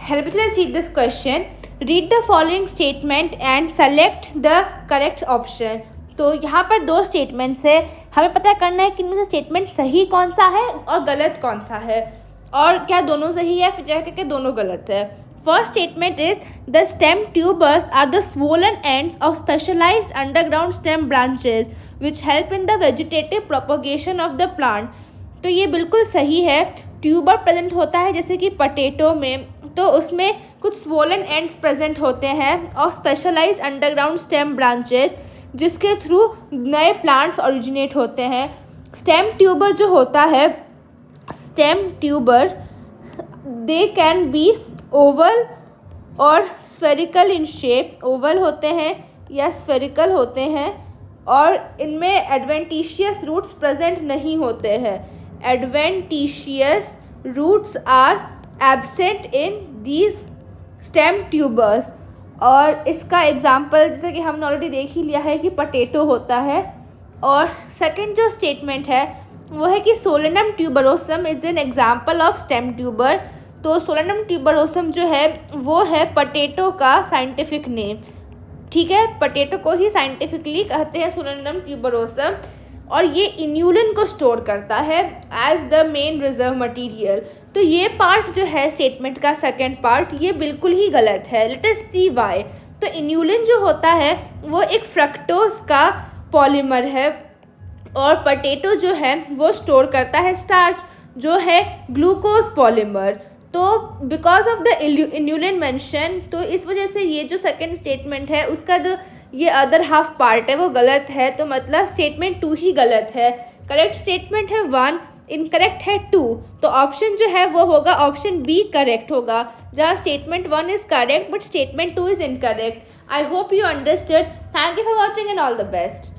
Help me read this question. Read the following statement and select the correct option. तो यहाँ पर दो statements है, हमें पता करना है कि इनमें से स्टेटमेंट सही कौन सा है और गलत कौन सा है, और क्या दोनों सही है फिर जाकर के दोनों गलत है. First statement is the stem tubers are the swollen ends of specialized underground stem branches which help in the vegetative propagation of the plant. तो ये बिल्कुल सही है. ट्यूबर प्रेजेंट होता है जैसे कि पटेटो में, तो उसमें कुछ स्वोलन एंड्स प्रेजेंट होते हैं और स्पेशलाइज्ड अंडरग्राउंड स्टेम ब्रांचेस जिसके थ्रू नए प्लांट्स ओरिजिनेट होते हैं. स्टेम ट्यूबर जो होता है, stem tuber they can be oval और स्फेरिकल इन शेप. ओवल होते हैं या स्फेरिकल होते हैं और इनमें एडवेंटिशियस रूट्स प्रेजेंट नहीं होते हैं. Adventitious roots are absent in these stem tubers. और इसका एग्जाम्पल जैसे कि हमने ऑलरेडी देख ही लिया है कि पटेटो होता है. और सेकंड जो स्टेटमेंट है वो है कि Solanum tuberosum is an example of stem tuber. तो सोलेनम ट्यूबरोसम जो है वो है पटेटो का साइंटिफिक नेम. ठीक है, पटेटो को ही साइंटिफिकली कहते हैं सोलेनम ट्यूबरोसम. और ये इन्यूलिन को स्टोर करता है as the main reserve material. तो ये पार्ट जो है स्टेटमेंट का सेकंड पार्ट ये बिल्कुल ही गलत है. Let us see why. तो इन्यूलिन जो होता है वो एक फ्रक्टोज का पॉलीमर है और पटेटो जो है वो स्टोर करता है स्टार्च जो है ग्लूकोज पॉलीमर. तो because of the inulin mention, तो इस वजह से ये जो सेकंड स्टेटमेंट है उसका जो ये अदर हाफ पार्ट है वो गलत है. तो मतलब स्टेटमेंट 2 ही गलत है. करेक्ट स्टेटमेंट है 1, इनकरेक्ट है 2. तो ऑप्शन जो है वो होगा ऑप्शन बी करेक्ट होगा, जहाँ statement 1 is correct but statement 2 is incorrect. I hope you understood. Thank you for watching and all the best.